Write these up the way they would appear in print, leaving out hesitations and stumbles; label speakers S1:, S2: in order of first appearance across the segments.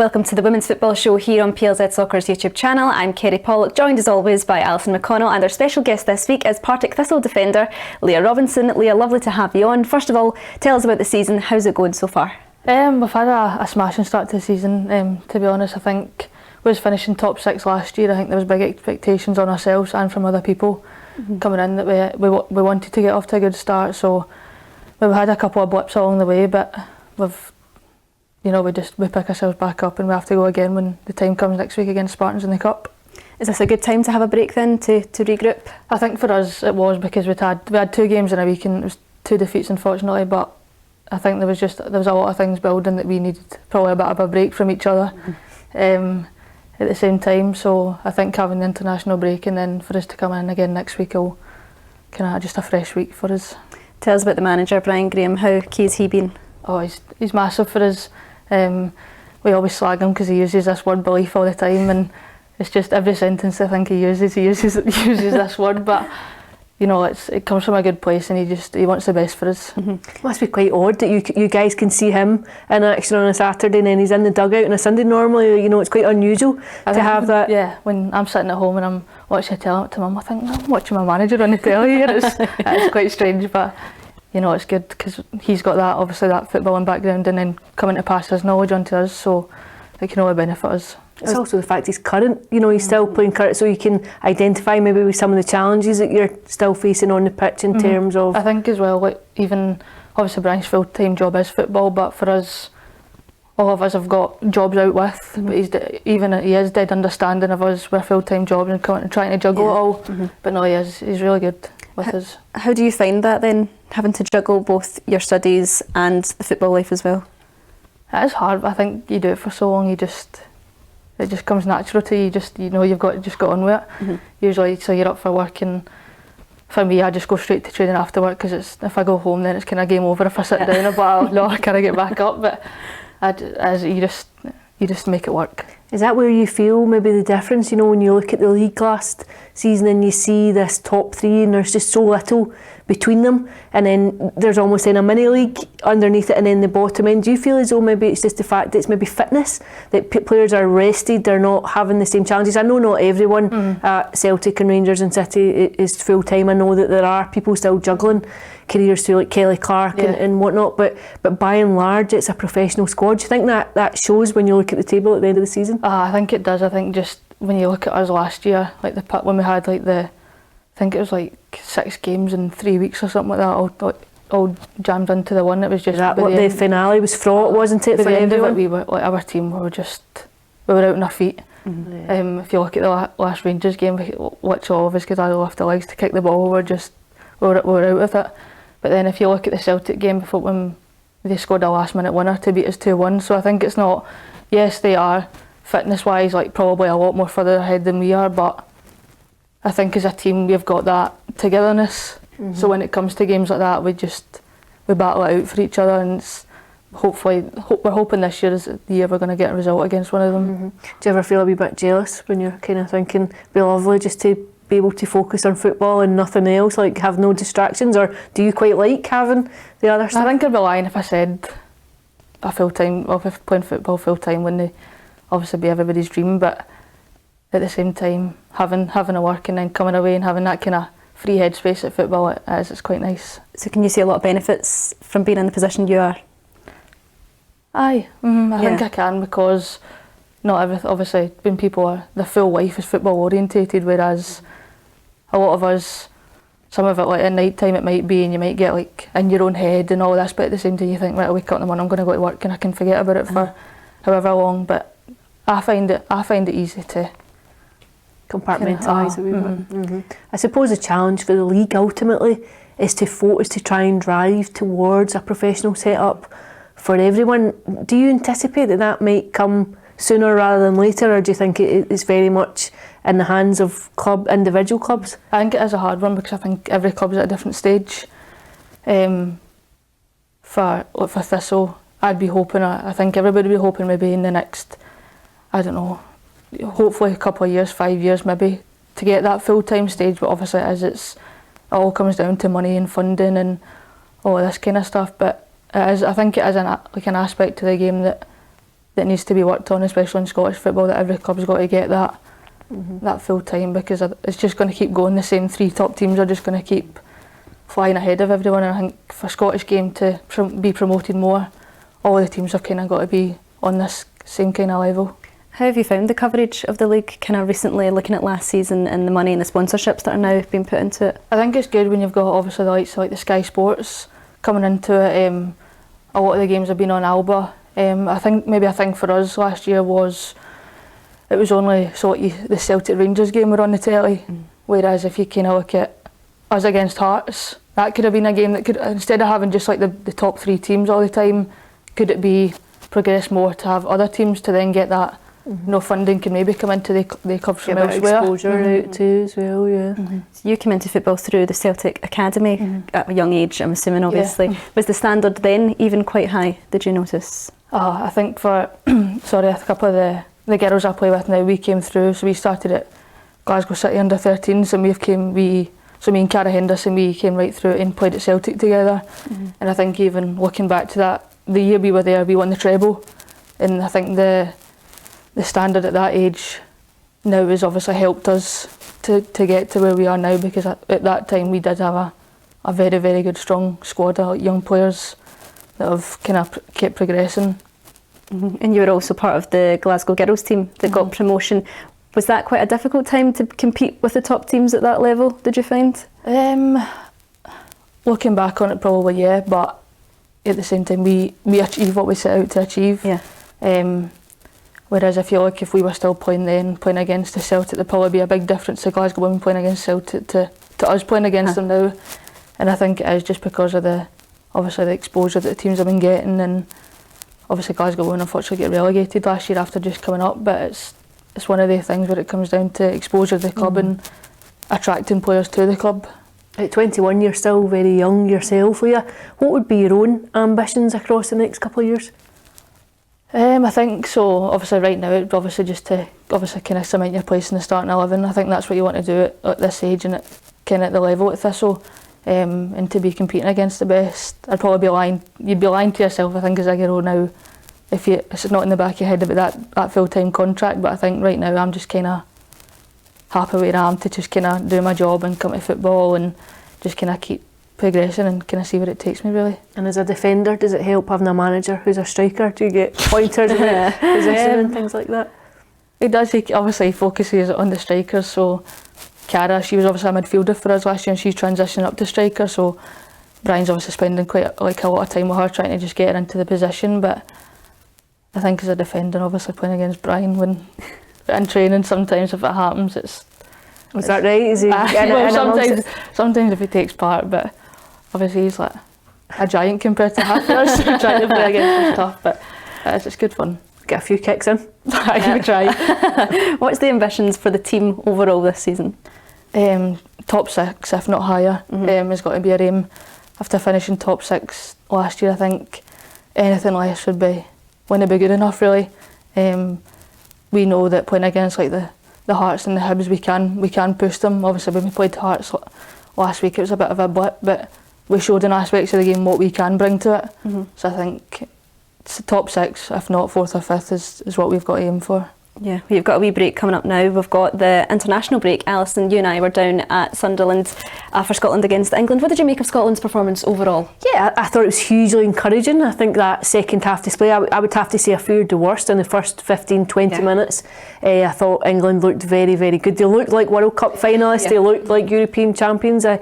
S1: Welcome to the Women's Football Show here on PLZ Soccer's YouTube channel. I'm Kerry Pollock, joined as always by Alison McConnell, and our special guest this week is Partick Thistle defender Leah Robinson. Leah, lovely to have you on. First of all, tell us about the season. How's it going so far?
S2: We've had a smashing start to the season, to be honest. I think we was finishing top 6 last year. I think there was big expectations on ourselves and from other people coming in that we wanted to get off to a good start. So we've had a couple of blips along the way, but we pick ourselves back up and we have to go again when the time comes next week against Spartans in the Cup.
S1: Is this a good time to have a break then, to regroup?
S2: I think for us it was, because we had 2 games in a week and it was 2 defeats unfortunately, but I think there was a lot of things building that we needed probably a bit of a break from each other at the same time. So I think having the international break and then for us to come in again next week will kind of just a fresh week for us.
S1: Tell us about the manager, Brian Graham. How key has he been?
S2: Oh, he's massive for us. We always slag him because he uses this word belief all the time, and it's just every sentence I think he uses this word, but it comes from a good place and he wants the best for us.
S3: It must be quite odd that you guys can see him in action on a Saturday and then he's in the dugout on a Sunday. Normally, it's quite unusual to have that.
S2: Yeah, when I'm sitting at home and I'm watching a telly to mum, I think I'm watching my manager on the telly here. It's quite strange, but it's good because he's got that footballing background and then coming to pass his knowledge on to us, so it can only benefit us.
S3: It's also the fact he's current, he's still playing current, so you can identify maybe with some of the challenges that you're still facing on the pitch in terms of...
S2: I think as well, even obviously Brian's full-time job is football, but for us, all of us have got jobs out with, but he is dead understanding of us with full-time jobs and trying to juggle it all, but no, he's really good with us.
S1: How do you find that then, having to juggle both your studies and the football life as well?
S2: It is hard, but I think you do it for so long, it just comes natural to you. You've got on with it. Usually, so you're up for work, and for me, I just go straight to training after work, because if I go home, then it's kind of game over if I sit down. But I kind of get back up. But you just make it work.
S3: Is that where you feel maybe the difference? When you look at the league last season and you see this top 3 and there's just so little between them, and then there's almost in a mini league underneath it, and then the bottom end. Do you feel as though maybe it's just the fact that it's maybe fitness, that players are rested, they're not having the same challenges? I know not everyone at Celtic and Rangers and City is full time. I know that there are people still juggling careers through like Kelly Clark and whatnot, but by and large it's a professional squad. Do you think that shows when you look at the table at the end of the season?
S2: I think it does. I think just when you look at us last year, like when we had I think it was like 6 games in 3 weeks or something like that, all jammed into the one. It was just
S3: that what the finale was fraught, wasn't it?
S2: By the end of it, we were our team. We were out on our feet. If you look at the last Rangers game, which all of us could either lift the legs to kick the ball, we were out with it. But then if you look at the Celtic game before, when they scored a last minute winner to beat us 2-1, so I think it's not. Yes, they are fitness wise probably a lot more further ahead than we are, but I think as a team we've got that togetherness. So when it comes to games like that, we battle it out for each other, and we're hoping this year is the year we're going to get a result against one of them.
S3: Do you ever feel a wee bit jealous when you're kind of thinking it'd be lovely just to be able to focus on football and nothing else, like have no distractions, or do you quite like having the other stuff?
S2: I think I'd be lying if I said playing football full time wouldn't obviously be everybody's dream, but at the same time having a work and then coming away and having that kind of free headspace at football, it's quite nice.
S1: So can you see a lot of benefits from being in the position you are?
S2: Aye, I think I can, because not everything, obviously when people are, their full life is football orientated, whereas a lot of us, some of it like at night time it might be, and you might get like in your own head and all this, but at the same time you think, right, I wake up in the morning, I'm going to go to work and I can forget about it for however long. But I find it easy to
S3: compartmentalise a wee bit. I suppose the challenge for the league ultimately is to try and drive towards a professional setup for everyone. Do you anticipate that might come sooner rather than later, or do you think it's very much in the hands of individual clubs?
S2: I think it is a hard one, because I think every club's at a different stage. For Thistle, I'd be hoping, I think everybody would be hoping maybe in the next, I don't know, hopefully a couple of years, 5 years maybe, to get that full-time stage. But obviously it all comes down to money and funding and all this kind of stuff. But I think it is an aspect to the game that that needs to be worked on, especially in Scottish football, that every club's got to get that full time, because it's just going to keep going. The same 3 top teams are just going to keep flying ahead of everyone, and I think for Scottish game to be promoted more, all the teams have kind of got to be on this same kind of level.
S1: How have you found the coverage of the league kind of recently, looking at last season and the money and the sponsorships that are now being put into it?
S2: I think it's good when you've got obviously the likes of like the Sky Sports coming into it. A lot of the games have been on Alba. I think maybe a thing for us last year was it was only the Celtic Rangers game were on the telly, whereas if you kind of look at us against Hearts, that could have been a game that could, instead of having just like the top 3 teams all the time, could it be progress more to have other teams to then get that funding can maybe come into the clubs from elsewhere.
S3: Exposure out too as well, yeah.
S1: So you came into football through the Celtic Academy at a young age, I'm assuming, obviously.
S2: Yeah.
S1: Was the standard then even quite high, did you notice?
S2: I think for a couple of the girls I play with now, we came through, so we started at Glasgow City under 13s, and me and Cara Henderson, we came right through and played at Celtic together. And I think even looking back to that, the year we were there, we won the treble, and I think the standard at that age now has obviously helped us to get to where we are now, because at that time we did have a very, very good strong squad of young players that have kind of kept progressing.
S1: And you were also part of the Glasgow girls team that got promotion. Was that quite a difficult time to compete with the top teams at that level, did you find?
S2: Looking back on it, probably yeah, but at the same time we achieved what we set out to achieve.
S1: Yeah.
S2: Whereas if we were still playing against the Celtic, there'd probably be a big difference to Glasgow women playing against Celtic to us playing against them now. And I think it is just because of the exposure that the teams have been getting, and obviously Glasgow women unfortunately get relegated last year after just coming up, but it's one of the things where it comes down to exposure to the club and attracting players to the club.
S3: At 21, you're still very young yourself, Leah. What would be your own ambitions across the next couple of years?
S2: I think so. Obviously, right now, it's obviously just to kind of cement your place in the starting 11. I think that's what you want to do at this age and at the level at Thistle, and to be competing against the best. I'd probably be lying. You'd be lying to yourself, I think, as a girl now, if it's not in the back of your head about that full-time contract. But I think right now I'm just kind of happy where I am to just kind of do my job and come to football and just kind of keep progressing and kind of see where it takes me, really.
S3: And as a defender, does it help having a manager who's a striker? Do you get pointed about position and things like that?
S2: It does. He obviously focuses on the strikers. So Cara, she was obviously a midfielder for us last year, and she's transitioning up to striker. So Brian's obviously spending quite a lot of time with her trying to just get her into the position. But I think as a defender, obviously playing against Brian when in training, sometimes if it happens, it's.
S3: Was that right? Is he?
S2: Sometimes if he takes part, but obviously he's like a giant compared to half of us. So trying to play against him is tough, but it's good fun.
S3: Get a few kicks in.
S2: I try.
S1: What's the ambitions for the team overall this season?
S2: Top 6, if not higher, has got to be our aim. After finishing top 6 last year, I think anything less wouldn't be good enough, really. We know that playing against like the Hearts and the Hibs, we can push them. Obviously, when we played Hearts last week, it was a bit of a blip, but we showed in aspects of the game what we can bring to it. So I think top 6, if not 4th or 5th, is what we've got to aim for.
S1: Yeah, we've got a wee break coming up now. We've got the international break. Alison, you and I were down at Sunderland for Scotland against England. What did you make of Scotland's performance overall?
S3: Yeah, I thought it was hugely encouraging. I think that second half display, I would have to say I feared the worst in the first 15-20 minutes. I thought England looked very, very good. They looked like World Cup finalists. They looked like European champions. I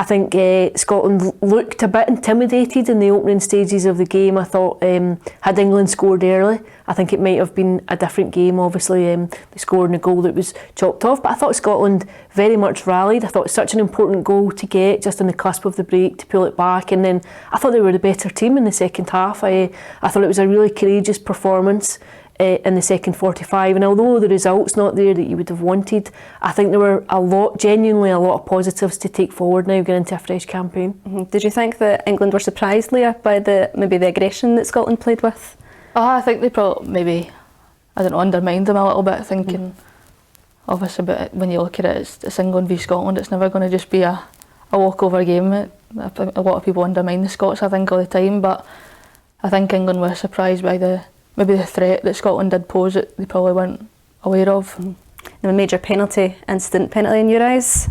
S3: think Scotland looked a bit intimidated in the opening stages of the game. I thought had England scored early, I think it might have been a different game. Obviously, they scored in a goal that was chopped off, but I thought Scotland very much rallied. I thought it was such an important goal to get just on the cusp of the break to pull it back, and then I thought they were the better team in the second half. I thought it was a really courageous performance in the second 45, and although the result's not there that you would have wanted, I think there were genuinely a lot of positives to take forward now going into a fresh campaign.
S1: Did you think that England were surprised, Leah, by maybe the aggression that Scotland played with?
S2: I think they probably maybe, undermined them a little bit, thinking obviously, but when you look at it, it's England v Scotland. It's never going to just be a walkover game. A lot of people undermine the Scots, I think, all the time, but I think England were surprised by the maybe the threat that Scotland did pose that they probably weren't aware of.
S1: A major penalty in your eyes?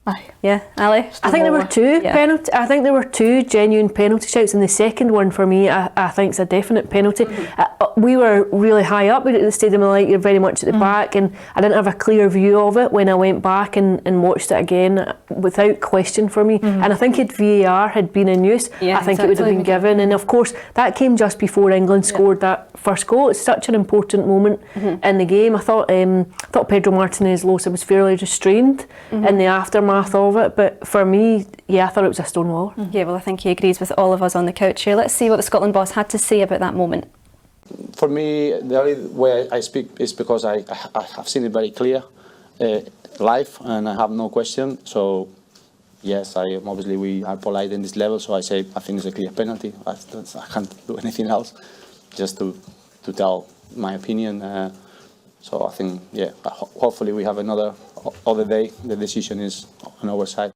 S2: Aye.
S1: Yeah, Ali?
S3: I think there were two penalty. I think there were two genuine penalty shouts, and the second one for me, I think, is a definite penalty. We were really high up at the Stadium of Light. You're very much at the back, and I didn't have a clear view of it when I went back and watched it again, without question for me. And I think if VAR had been in use, I think it would have been given. And of course, that came just before England scored that first goal. It's such an important moment in the game. I thought Pedro Martinez-Losa was fairly restrained in the aftermath of it, but for me, I thought it was a stonewaller.
S1: Yeah, well, I think he agrees with all of us on the couch here. Let's see what the Scotland boss had to say about that moment.
S4: For me, the only way I speak is because I have seen it very clear, live, and I have no question. So, yes, obviously we are polite in this level, so I say I think it's a clear penalty. I can't do anything else, just to tell my opinion. So I think, hopefully we have another day. The decision is on our side.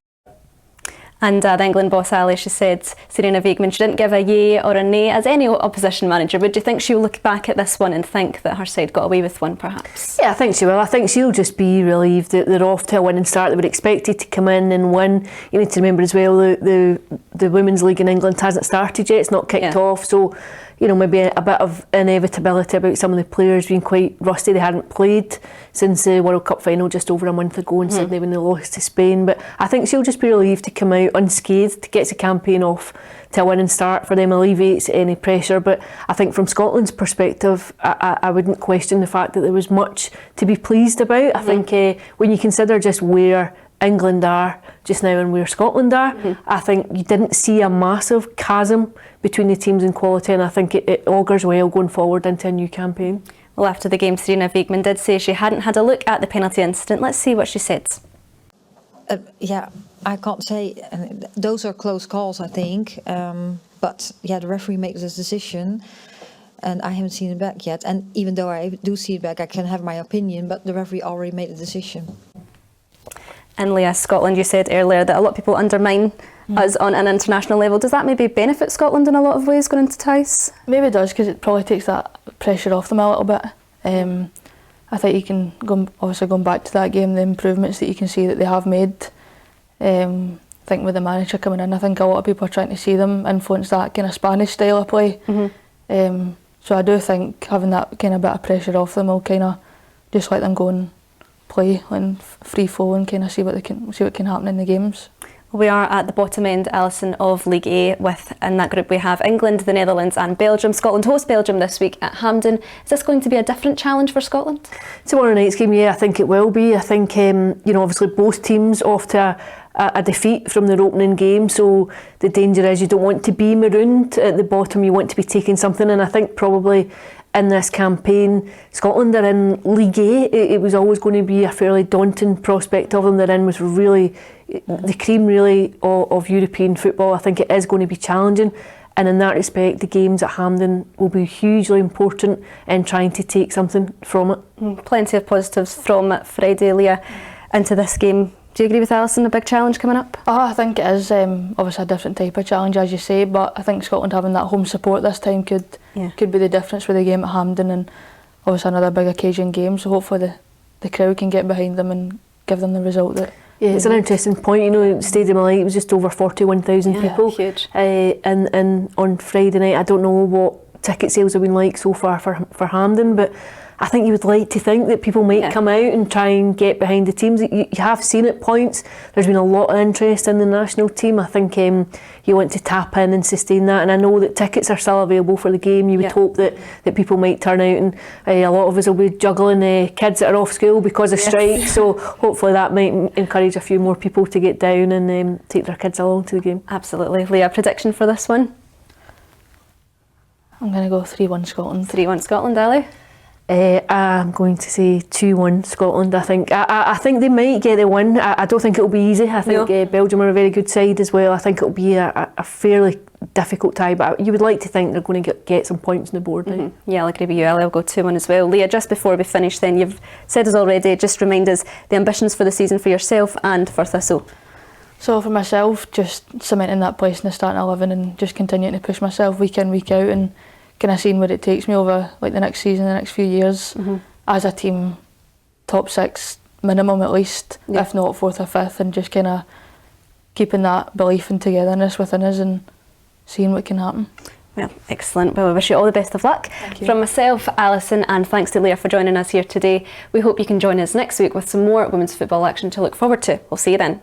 S1: And the England boss Ali, she said, Sarina Wiegman, she didn't give a yay or a nay as any opposition manager, but do you think she'll look back at this one and think that her side got away with one, perhaps?
S3: Yeah, I think she will. I think she'll just be relieved that they're off to a winning start. They were expected to come in and win. You need to remember as well, the Women's League in England hasn't started yet. It's not kicked off, so maybe a bit of inevitability about some of the players being quite rusty. They hadn't played since the World Cup final just over a month ago in Sydney when they lost to Spain. But I think she'll just be relieved to come out unscathed, gets the campaign off to a winning start for them, alleviates any pressure. But I think from Scotland's perspective, I wouldn't question the fact that there was much to be pleased about. I think when you consider just where England are just now and where Scotland are, I think you didn't see a massive chasm between the teams in quality, and I think it augurs well going forward into a new campaign.
S1: Well, after the game, Sarina Wiegman did say she hadn't had a look at the penalty incident. Let's see what she said.
S5: I can't say. Those are close calls, I think. But the referee makes this decision, and I haven't seen it back yet. And even though I do see it back, I can have my opinion, but the referee already made a decision.
S1: And Leah, Scotland, you said earlier that a lot of people undermine us on an international level. Does that maybe benefit Scotland in a lot of ways going into ties?
S2: Maybe it does, because it probably takes that pressure off them a little bit. I think you can going back to that game, the improvements that you can see that they have made. I think with the manager coming in, I think a lot of people are trying to see them influence that kind of Spanish style of play. So I do think having that kind of bit of pressure off them will kind of just let them go and play and free flow and kind of see what can happen in the games.
S1: We are at the bottom end, Alison, of League A. In that group we have England, the Netherlands and Belgium. Scotland host Belgium this week at Hampden. Is this going to be a different challenge for Scotland? Tomorrow
S3: night's game, I think it will be. I think, obviously both teams off to a defeat from their opening game, so the danger is you don't want to be marooned at the bottom, you want to be taking something, and I think probably in this campaign, Scotland are in League A. It was always going to be a fairly daunting prospect of them. They're in with really the cream really of European football. I think it is going to be challenging, and in that respect the games at Hampden will be hugely important in trying to take something from it.
S1: Plenty of positives from Friday, Leah, into this game. Do you agree with Alison, a big challenge coming up?
S2: I think it is obviously a different type of challenge, as you say, but I think Scotland having that home support this time could be the difference with the game at Hampden, and obviously another big occasion game, so hopefully the crowd can get behind them and give them the result that
S3: it's an interesting point. The Stadium of Light was just over 41,000 people.
S1: Huge.
S3: And on Friday night, I don't know what ticket sales have been like so far for Hampden, but I think you would like to think that people might come out and try and get behind the teams. You have seen at points there's been a lot of interest in the national team. I think you want to tap in and sustain that, and I know that tickets are still available for the game. You would hope that people might turn out, and a lot of us will be juggling kids that are off school because of strike, so hopefully that might encourage a few more people to get down and take their kids along to the game.
S1: Absolutely. Leah, prediction for this one?
S2: I'm going to go 3-1 Scotland.
S1: 3-1 Scotland, Ali?
S3: I'm going to say 2-1 Scotland. I think they might get the win. I don't think it'll be easy. I think Belgium are a very good side as well. I think it'll be a fairly difficult tie, but you would like to think they're going to get some points on the board now.
S1: Yeah, I'll agree with you, Ali. I'll go 2-1 as well. Leah, just before we finish then, you've said us already, just remind us the ambitions for the season for yourself and for Thistle.
S2: So for myself, just cementing that place in the starting 11 and just continuing to push myself week in, week out, and kind of seeing where it takes me over like the next season, the next few years. As a team, top 6 minimum at least, if not 4th or 5th, and just kind of keeping that belief and togetherness within us and seeing what can happen.
S1: Well, excellent. Well, we wish you all the best of luck.
S2: Thank you.
S1: From myself, Alison, and thanks to Leah for joining us here today. We hope you can join us next week with some more women's football action to look forward to. We'll see you then.